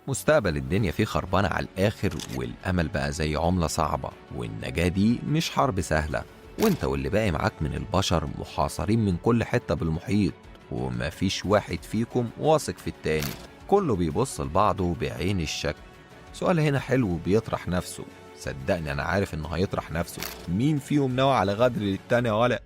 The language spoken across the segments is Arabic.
مستقبل الدنيا فيه خربانة على الآخر، والأمل بقى زي عملة صعبة، والنجاة دي مش حرب سهلة. وانت واللي باقي معاك من البشر محاصرين من كل حتة بالمحيط، ومفيش واحد فيكم واثق في التاني. كله بيبص لبعضه بعين الشك. سؤال هنا حلو بيطرح نفسه. صدقني أنا عارف إنه هيطرح نفسه، مين فيهم ناوي على غدر للتاني ولا؟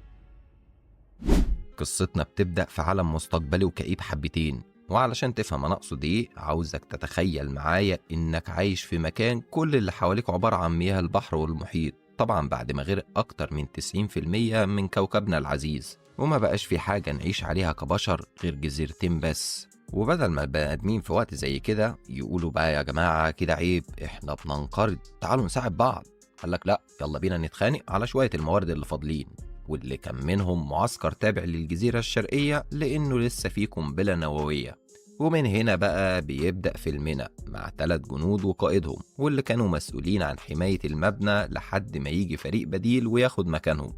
قصتنا بتبدأ في عالم مستقبلي وكئيب حبتين. وعلشان تفهم أنا أقصد إيه، عاوزك تتخيل معايا إنك عايش في مكان كل اللي حواليك عبارة عن مياه البحر والمحيط، طبعا بعد ما غرق أكتر من 90% من كوكبنا العزيز، وما بقاش في حاجة نعيش عليها كبشر غير جزيرتين بس. وبدل ما البني آدمين في وقت زي كده يقولوا بقى يا جماعة كده عيب، إحنا بننقرض، تعالوا نساعد بعض، قالك لأ، يلا بينا نتخانق على شوية الموارد اللي فاضلين. واللي كان منهم معسكر تابع للجزيرة الشرقية لأنه لسه فيه قنبلة نووية. ومن هنا بقى بيبدأ فيلمنا مع 3 جنود وقائدهم، واللي كانوا مسؤولين عن حماية المبنى لحد ما يجي فريق بديل وياخد مكانهم.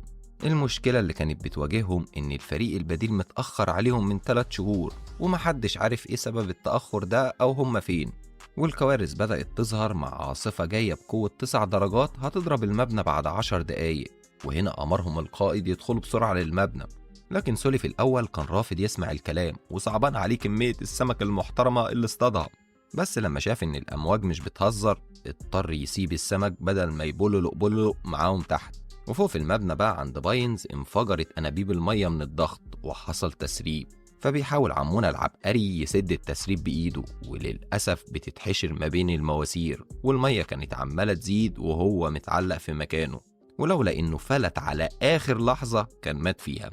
المشكلة اللي كانت بتواجههم إن الفريق البديل متأخر عليهم من 3 شهور، ومحدش عارف إيه سبب التأخر ده أو هم فين. والكوارث بدأت تظهر مع عاصفة جاية بقوة 9 درجات هتضرب المبنى بعد 10 دقايق. وهنا أمرهم القائد يدخلوا بسرعة للمبنى، لكن سولي في الأول كان رافض يسمع الكلام، وصعبان عليه كمية السمك المحترمة اللي اصطادها. بس لما شاف إن الأمواج مش بتهزر اضطر يسيب السمك بدل ما يبولوا معاهم تحت. وفوق في المبنى بقى عند باينز انفجرت أنابيب المية من الضغط وحصل تسريب، فبيحاول عمونا العبقري يسد التسريب بإيده، وللأسف بتتحشر ما بين المواسير، والمية كانت عمالة تزيد وهو متعلق في مكانه، ولولا إنه فلت على آخر لحظة كان مات فيها.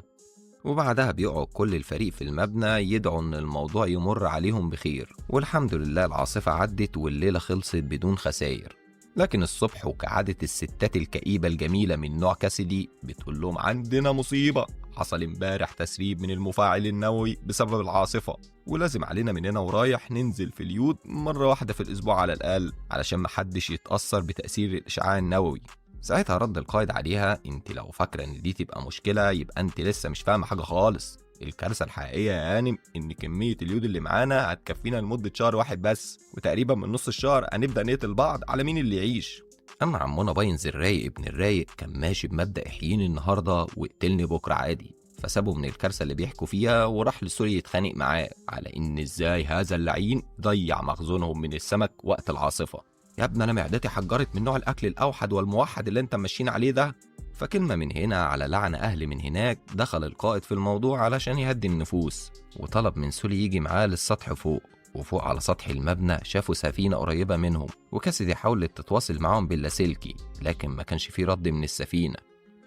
وبعدها بيقعد كل الفريق في المبنى يدعوا إن الموضوع يمر عليهم بخير، والحمد لله العاصفة عدت والليلة خلصت بدون خسائر. لكن الصبح وكعادة الستات الكئيبة الجميلة من نوع كاسيدي بتقول لهم عندنا مصيبة، حصل امبارح تسريب من المفاعل النووي بسبب العاصفة، ولازم علينا من هنا ورايح ننزل في اليود مرة واحدة في الأسبوع على الأقل علشان محدش يتأثر بتأثير الإشعاع النووي. ساعتها رد القائد عليها انت لو فاكرة ان دي تبقى مشكلة يبقى انت لسه مش فاهمة حاجة خالص. الكارثة الحقيقية يا هانم ان كمية اليود اللي معانا هتكفينا لمدة شهر واحد بس، وتقريبا من نص الشهر هنبدأ نقتل بعض على مين اللي يعيش. اما عمنا باينز الرايق ابن الرايق كان ماشي بمبدأ احييني النهاردة واقتلني بكرة عادي، فسابه من الكارثة اللي بيحكوا فيها وراح لسوري يتخانق معاه على ان ازاي هذا اللعين ضيع مخزونهم من السمك وقت العاصفة. يا ابني انا معدتي حجرت من نوع الاكل الاوحد والموحد اللي انت ماشيين عليه ده. فكلمه من هنا على لعنه اهل من هناك، دخل القائد في الموضوع علشان يهدي النفوس، وطلب من سولي يجي معاه للسطح فوق. وفوق على سطح المبنى شافوا سفينه قريبه منهم، وكاسدي حاولت تتواصل معاهم باللاسلكي لكن ما كانش فيه رد من السفينه.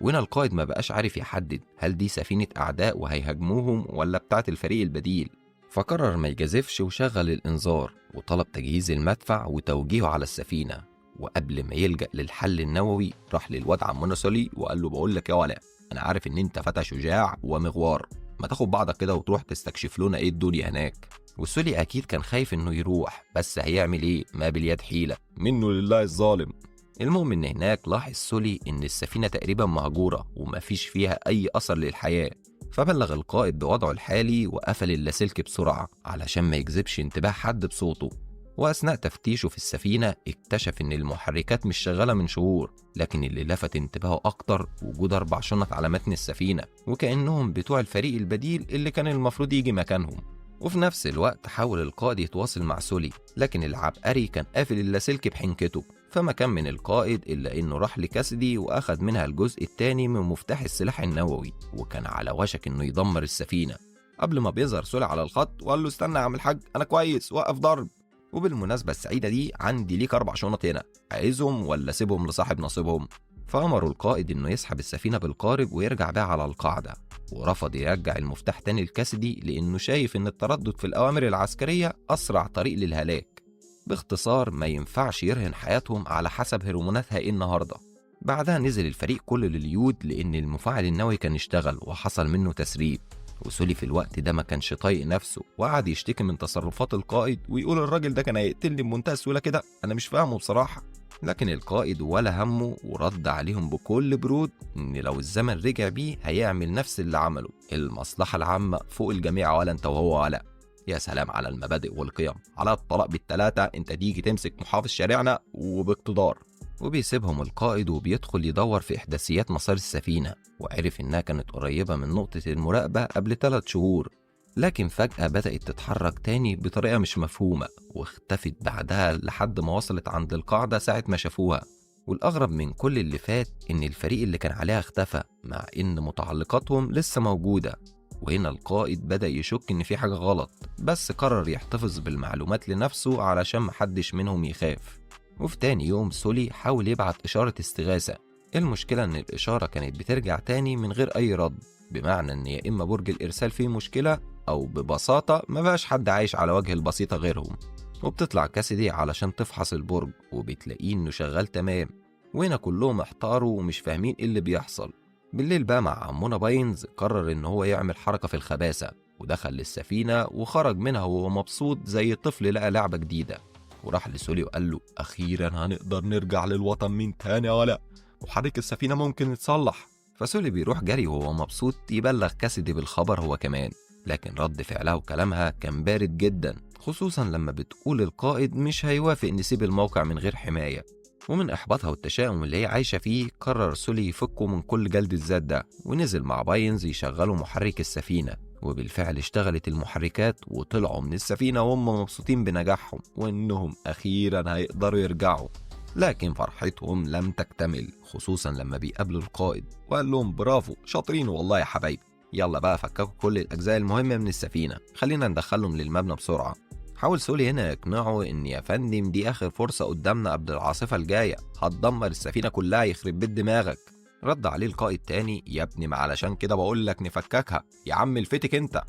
وهنا القائد ما بقاش عارف يحدد هل دي سفينه اعداء وهيهاجموهم ولا بتاعه الفريق البديل. فقرر ما يجازفش وشغل الإنذار وطلب تجهيز المدفع وتوجيهه على السفينة. وقبل ما يلجأ للحل النووي راح للواد عمنا سولي وقال له بقول لك يا ولا، أنا عارف إن أنت فتى شجاع ومغوار، ما تاخد بعضك كده وتروح تستكشف لنا إيه الدنيا هناك. والسولي أكيد كان خايف إنه يروح، بس هيعمل إيه، ما باليد حيلة، منه لله الظالم. المهم إن هناك لاحظ سولي إن السفينة تقريبا مهجورة ومفيش فيها أي أثر للحياة، فبلغ القائد بوضعه الحالي وقفل اللاسلكي بسرعة علشان ما يجذبش انتباه حد بصوته. وأثناء تفتيشه في السفينة اكتشف إن المحركات مش شغالة من شهور، لكن اللي لفت انتباهه أكتر وجود 4 شنط على متن السفينة، وكأنهم بتوع الفريق البديل اللي كان المفروض يجي مكانهم. وفي نفس الوقت حاول القائد يتواصل مع سولي، لكن العبقري كان قافل اللاسلكي بحنكته، فما كان من القائد إلا إنه راح لكاسدي وأخد منها الجزء الثاني من مفتاح السلاح النووي، وكان على وشك إنه يدمر السفينة قبل ما بيظهر سولي على الخط وقال له استنى يا عم الحاج أنا كويس وقف ضرب. وبالمناسبة السعيدة دي عندي ليك 4 شنط هنا، عايزهم ولا سيبهم لصاحب نصيبهم؟ فأمروا القائد إنه يسحب السفينة بالقارب ويرجع بيها على القاعدة، ورفض يرجع المفتاح تاني لكاسدي لأنه شايف إن التردد في الأوامر العسكرية أسرع طريق للهلاك. باختصار ما ينفعش يرهن حياتهم على حسب هرموناتها إيه النهاردة. بعدها نزل الفريق كله لليود لأن المفاعل النووي كان اشتغل وحصل منه تسريب. وسولي في الوقت ده ما كانش طايق نفسه وقعد يشتكي من تصرفات القائد ويقول الراجل ده كان هيقتلني بمنتهى السهولة كده، أنا مش فاهمه بصراحة. لكن القائد ولا همه ورد عليهم بكل برود إن لو الزمن رجع بيه هيعمل نفس اللي عمله، المصلحة العامة فوق الجميع ولا أنت وهو ولا. يا سلام على المبادئ والقيم، على الطلاق بالتلاتة انت تيجي تمسك محافظ شارعنا وباقتدار. وبيسيبهم القائد وبيدخل يدور في إحداثيات مسار السفينة، وعرف إنها كانت قريبة من نقطة المراقبة قبل 3 شهور، لكن فجأة بدأت تتحرك تاني بطريقة مش مفهومة، واختفت بعدها لحد ما وصلت عند القاعدة ساعة ما شافوها. والأغرب من كل اللي فات إن الفريق اللي كان عليها اختفى، مع إن متعلقاتهم لسه موجودة. وهنا القائد بدأ يشك إن في حاجة غلط، بس قرر يحتفظ بالمعلومات لنفسه علشان محدش منهم يخاف. وفي تاني يوم سولي حاول يبعت إشارة استغاثة. المشكلة إن الإشارة كانت بترجع تاني من غير أي رد، بمعنى إن يا إما برج الإرسال فيه مشكلة، أو ببساطة ما بقاش حد عايش على وجه البسيطة غيرهم. وبتطلع كاسيدي علشان تفحص البرج، وبتلاقيه إنه شغال تمام. وهنا كلهم احتاروا ومش فاهمين إيه اللي بيحصل. بالليل بقى مع عمونا باينز قرر إن هو يعمل حركة في الخباثة، ودخل للسفينة وخرج منها وهو مبسوط زي طفل لقى لعبة جديدة. وراح لسولي وقال له أخيرا هنقدر نرجع للوطن من تاني ولا، وحريق السفينة ممكن يتصلح. فسولي بيروح جري وهو مبسوط يبلغ كاسيدي بالخبر هو كمان، لكن رد فعلها وكلامها كان بارد جدا، خصوصا لما بتقول القائد مش هيوافق نسيب الموقع من غير حماية. ومن إحباطها والتشاؤم اللي هي عايشة فيه قرر سولي يفكه من كل جلد الذات ده، ونزل مع باينز يشغلوا محرك السفينة. وبالفعل اشتغلت المحركات وطلعوا من السفينة وهم مبسوطين بنجاحهم وإنهم أخيرا هيقدروا يرجعوا. لكن فرحتهم لم تكتمل، خصوصا لما بيقابلوا القائد وقال لهم برافو شاطرين والله يا حبايبي، يلا بقى فككوا كل الأجزاء المهمة من السفينة، خلينا ندخلهم للمبنى بسرعة. حاول سولي هنا يقنعه إن يا فندم دي آخر فرصة قدامنا قبل العاصفة الجاية، هتدمر السفينة كلها يخرب بيت دماغك. رد عليه القائد تاني، يا ابني ما علشان كده بقول لك نفككها يا عم الفتك انت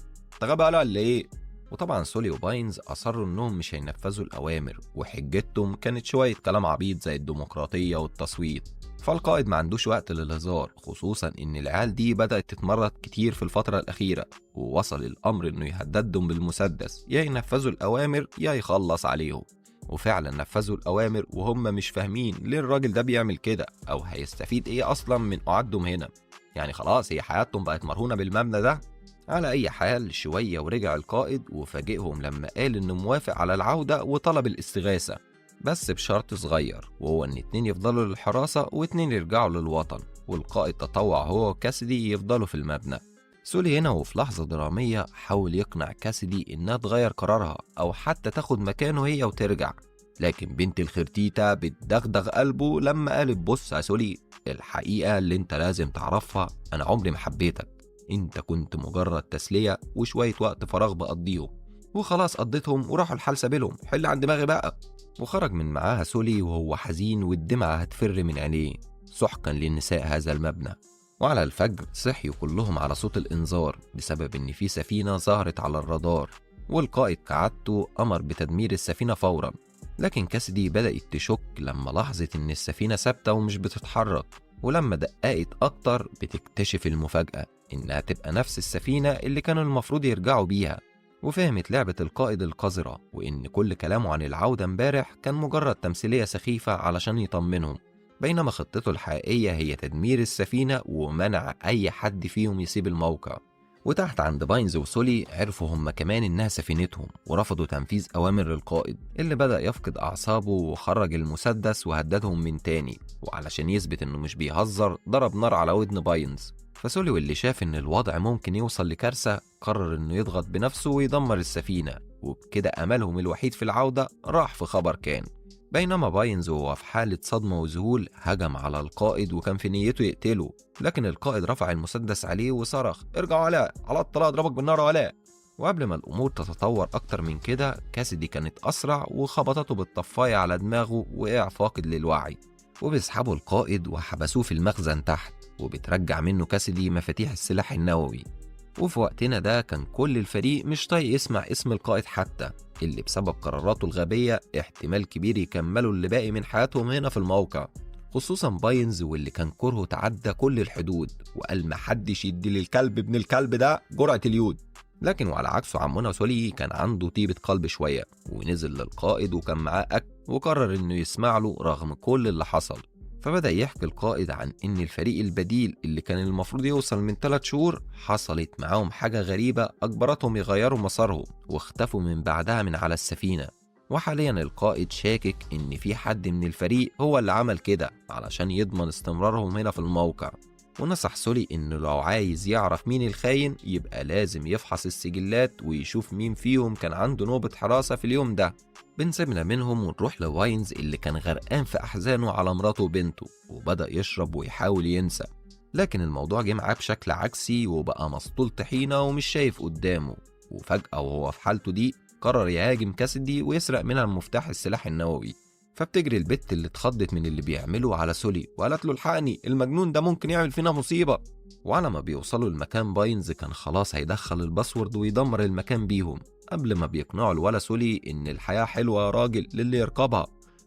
غبي ولا ايه؟ وطبعا سولي وباينز أصروا إنهم مش هينفذوا الأوامر، وحجتهم كانت شوية كلام عبيط زي الديمقراطية والتصويت. فالقائد ما عندوش وقت للهزار، خصوصا إن العيال دي بدأت تتمرد كتير في الفترة الأخيرة، ووصل الأمر إنه يهددهم بالمسدس، يا ينفذوا الأوامر يا يخلص عليهم. وفعلا نفذوا الأوامر وهم مش فاهمين ليه الراجل ده بيعمل كده، أو هيستفيد إيه أصلا من قعدهم هنا. يعني خلاص هي حياتهم بقت مرهونة بالمبنى ده. على أي حال شوية ورجع القائد وفاجئهم لما قال إنه موافق على العودة وطلب الاستغاثة، بس بشرط صغير، وهو إن 2 يفضلوا للحراسة و2 يرجعوا للوطن، والقائد تطوع هو وكاسيدي يفضلوا في المبنى. سولي هنا وفي لحظة درامية حاول يقنع كاسيدي إنها تغير قرارها أو حتى تاخد مكانه هي وترجع، لكن بنت الخرتيتة بتدغدغ قلبه لما قالت بص يا سولي، الحقيقة اللي انت لازم تعرفها، أنا عمري ما حبيتك، انت كنت مجرد تسلية وشوية وقت فراغ بقضيهم، وخلاص قضيتهم وراحوا الحال سابلهم، حل عن دماغي بقى. وخرج من معاها سولي وهو حزين والدمعة هتفر من عينيه، سحقا للنساء هذا المبنى. وعلى الفجر صحيوا كلهم على صوت الإنذار بسبب إن في سفينة ظهرت على الرادار، والقائد كعادته أمر بتدمير السفينة فورا. لكن كاسيدي بدأت تشك لما لاحظت إن السفينة ثابتة ومش بتتحرك، ولما دققت أكتر بتكتشف المفاجأة إنها تبقى نفس السفينة اللي كانوا المفروض يرجعوا بيها. وفهمت لعبة القائد القذرة، وإن كل كلامه عن العودة امبارح كان مجرد تمثيلية سخيفة علشان يطمنهم، بينما خطته الحقيقية هي تدمير السفينة ومنع أي حد فيهم يسيب الموقع. وتحت عند باينز وسولي عرفوا هم كمان إنها سفينتهم، ورفضوا تنفيذ أوامر القائد اللي بدأ يفقد أعصابه وخرج المسدس وهددهم من تاني، وعلشان يثبت إنه مش بيهزر ضرب نار على ودن باينز. فسولي واللي شاف إن الوضع ممكن يوصل لكارثة قرر إنه يضغط بنفسه ويدمر السفينة، وبكده أملهم الوحيد في العودة راح في خبر كان. بينما باينز وهو في حالة صدمة وذهول هجم على القائد وكان في نيته يقتله، لكن القائد رفع المسدس عليه وصرخ ارجع علاء، على الطلاق اضربك بالنار علاء. وقبل ما الأمور تتطور أكتر من كده كاسيدي كانت أسرع وخبطته بالطفاية على دماغه وقع فاقد للوعي، وبيسحبوا القائد وحبسوه في المخزن تحت، وبترجع منه كاسيدي مفاتيح السلاح النووي. وفي وقتنا ده كان كل الفريق مش طايق يسمع اسم القائد حتى، اللي بسبب قراراته الغبية احتمال كبير يكملوا اللي باقي من حياتهم هنا في الموقع، خصوصا باينز واللي كان كرهه تعدى كل الحدود وقال محدش يدي للكلب ابن الكلب ده جرعة اليود. لكن وعلى عكسه عمنا سولي كان عنده طيبة قلب شوية، ونزل للقائد وكان معاه أكل وقرر إنه يسمع له رغم كل اللي حصل. فبدأ يحكي القائد عن إن الفريق البديل اللي كان المفروض يوصل من 3 شهور حصلت معاهم حاجة غريبة أجبرتهم يغيروا مسارهم واختفوا من بعدها من على السفينة. وحاليا القائد شاكك إن في حد من الفريق هو اللي عمل كده علشان يضمن استمرارهم هنا في الموقع. ونصح سولي إنه لو عايز يعرف مين الخاين يبقى لازم يفحص السجلات ويشوف مين فيهم كان عنده نوبة حراسة في اليوم ده. بنسيبنا منهم ونروح لواينز اللي كان غرقان في أحزانه على مراته وبنته، وبدأ يشرب ويحاول ينسى. لكن الموضوع جه معاه بشكل عكسي وبقى مسطول طحينة ومش شايف قدامه. وفجأة وهو في حالته دي قرر يهاجم كاسدي ويسرق منها المفتاح السلاح النووي. فبتجري البت اللي اتخضت من اللي بيعمله على سولي وقالت له الحقني، المجنون ده ممكن يعمل فينا مصيبة. وعلى ما بيوصلوا المكان باينز كان خلاص هيدخل الباسورد ويدمر المكان بيهم، قبل ما بيقنعوا الولا سولي ان الحياة حلوة يا راجل للي يركبها.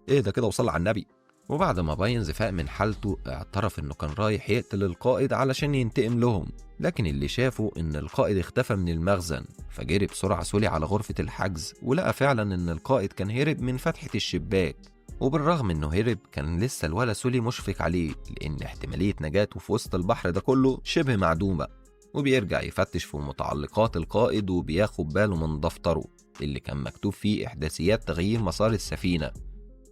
ايه ده كده وصل على النبي. وبعد ما باينز فاق من حالته اعترف انه كان رايح يقتل القائد علشان ينتقم لهم، لكن اللي شافه ان القائد اختفى من المخزن. فجري بسرعة سولي على غرفة الحجز ولقى فعلا ان القائد كان هرب من فتحة الشباك. وبالرغم انه هرب كان لسه الولا سولي مشفق عليه لان احتمالية نجاته في وسط البحر ده كله شبه معدومة. وبيرجع يفتش في متعلقات القائد وبياخد باله من دفتره اللي كان مكتوب فيه إحداثيات تغيير مسار السفينة.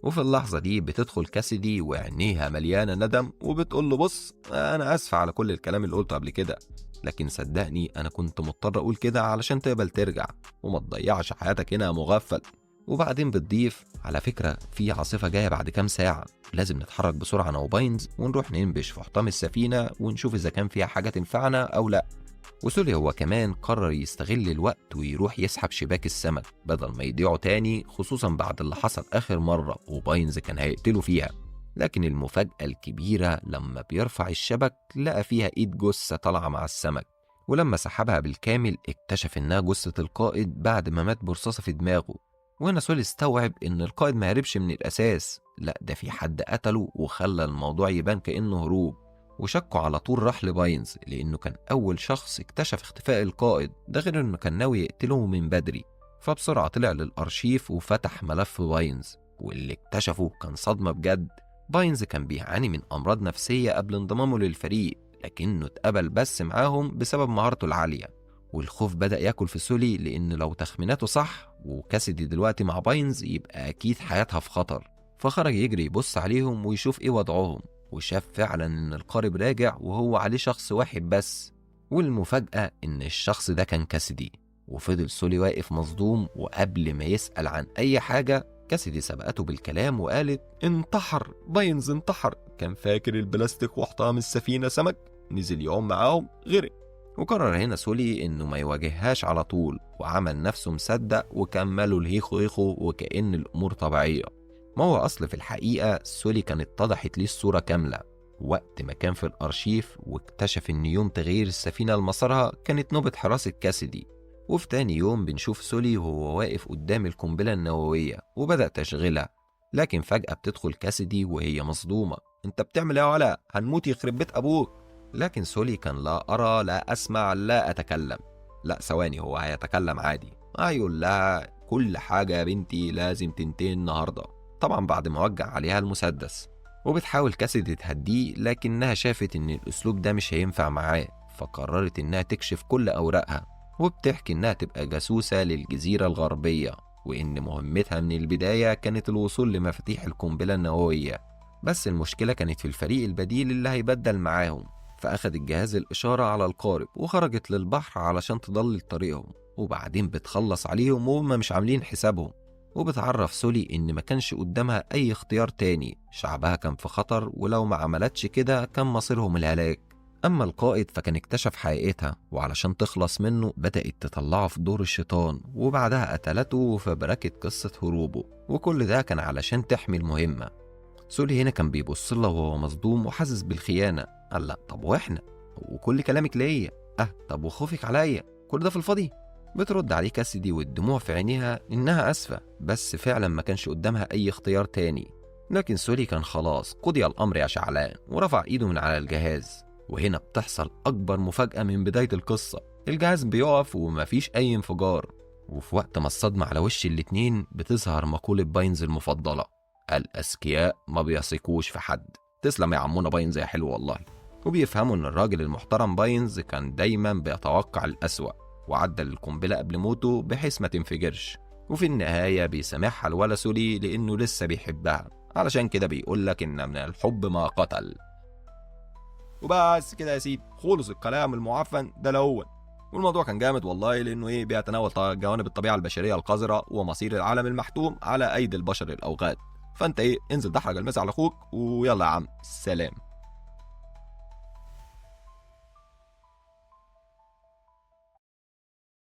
وفي اللحظة دي بتدخل كاسدي وعينيها مليانة ندم وبتقول له بص أنا آسفة على كل الكلام اللي قلته قبل كده، لكن صدقني أنا كنت مضطر أقول كده علشان تقبل ترجع وما تضيعش حياتك هنا يا مغفل. وبعدين بتضيف على فكرة في عاصفة جاية بعد كام ساعة، لازم نتحرك بسرعة أنا وباينز ونروح ننبش في حطام السفينة ونشوف إذا كان فيها حاجة تنفعنا أو لأ. وسولي هو كمان قرر يستغل الوقت ويروح يسحب شباك السمك بدل ما يضيعوا تاني، خصوصا بعد اللي حصل آخر مرة وباينز كان هيقتله فيها. لكن المفاجأة الكبيرة لما بيرفع الشبك لقى فيها إيد جثة طالعة مع السمك، ولما سحبها بالكامل اكتشف إنها جثة القائد بعد ما مات برصاصة في دماغه. وهنا سولي استوعب إن القائد ما هربش من الأساس، لأ ده في حد قتله وخلى الموضوع يبان كأنه هروب. وشكوا على طول راح لباينز لأنه كان أول شخص اكتشف اختفاء القائد ده، غير إنه كان ناوي يقتله من بدري. فبسرعة طلع للأرشيف وفتح ملف باينز، واللي اكتشفه كان صدمة بجد. باينز كان بيعاني من أمراض نفسية قبل انضمامه للفريق، لكنه اتقبل بس معاهم بسبب مهارته العالية. والخوف بدأ ياكل في سولي لأن لو تخميناته صح وكاسدي دلوقتي مع باينز يبقى أكيد حياتها في خطر. فخرج يجري يبص عليهم ويشوف إيه وضعهم، وشاف فعلا إن القارب راجع وهو عليه شخص واحد بس. والمفاجأة إن الشخص ده كان كاسدي. وفضل سولي واقف مصدوم، وقبل ما يسأل عن أي حاجة كاسدي سبقته بالكلام وقالت انتحر، باينز انتحر، كان فاكر البلاستيك وحطام السفينة سمك، نزل يعوم معاهم غرق. وقرر هنا سولي إنه ما يواجههاش على طول، وعمل نفسه مصدق وكملوا الهيخو هيخو وكأن الأمور طبيعية. ما هو أصل في الحقيقة سولي كانت اتضحت ليه الصورة كاملة وقت ما كان في الأرشيف واكتشف إن يوم تغيير السفينة لمسارها كانت نوبة حراسة كاسدي. وفي تاني يوم بنشوف سولي وهو واقف قدام القنبلة النووية وبدأ تشغيلها، لكن فجأة بتدخل كاسدي وهي مصدومة. انت بتعمل ايه يا ولا؟ هنموت يخرب بيت أبوك. لكن سولي كان لا أرى لا أسمع لا أتكلم. لا ثواني، هو هيتكلم عادي. هيقول لها كل حاجة يا بنتي لازم تنتهي النهاردة، طبعا بعد ما وجع عليها المسدس. وبتحاول كاسدي تهديه لكنها شافت ان الاسلوب ده مش هينفع معاه، فقررت انها تكشف كل اوراقها. وبتحكي انها تبقى جاسوسة للجزيرة الغربية، وان مهمتها من البداية كانت الوصول لمفاتيح القنبلة النووية. بس المشكلة كانت في الفريق البديل اللي هيبدل معاهم. فأخدت جهاز الإشارة على القارب وخرجت للبحر علشان تضلل طريقهم، وبعدين بتخلص عليهم وهم مش عاملين حسابهم. وبتعرف سولي إن ما كانش قدامها أي اختيار تاني، شعبها كان في خطر ولو ما عملتش كده كان مصيرهم الهلاك. أما القائد فكان اكتشف حقيقتها، وعلشان تخلص منه بدأت تطلعه في دور الشيطان، وبعدها قتلته وفبركت قصة هروبه، وكل ده كان علشان تحمي المهمة. سولي هنا كان بيبص لها وهو مصدوم وحاسس بالخيانة. قال لا طب واحنا وكل كلامك ليا، طب وخوفك عليا كل ده في الفاضي؟ بترد عليه كاسدي والدموع في عينيها إنها أسفة، بس فعلا ما كانش قدامها أي اختيار تاني. لكن سولي كان خلاص قضي الأمر يا شعلان، ورفع إيده من على الجهاز. وهنا بتحصل أكبر مفاجأة من بداية القصة. الجهاز بيقف ومفيش أي انفجار، وفي وقت ما الصدمة على وش الاتنين بتظهر مقولة باينز المفضلة: الأذكياء ما بيثقوش في حد. تسلم يا عمونا باينز يا حلو والله. وبيفهموا إن الراجل المحترم باينز كان دايما بيتوقع الأسوأ وعدل القنبلة قبل موته بحيث ما تنفجرش. وفي النهاية بيسامحها الولا سولي لأنه لسه بيحبها، علشان كده بيقولك إن من الحب ما قتل. وبس كده يا سيدي، خلص الكلام المعفن ده الأول. والموضوع كان جامد والله، لأنه بيتناول جوانب الطبيعة البشرية القذرة ومصير العالم المحتوم على أيدي البشر الأوغاد. فأنت انزل دحرج المسا على أخوك، ويلا يا عم سلام.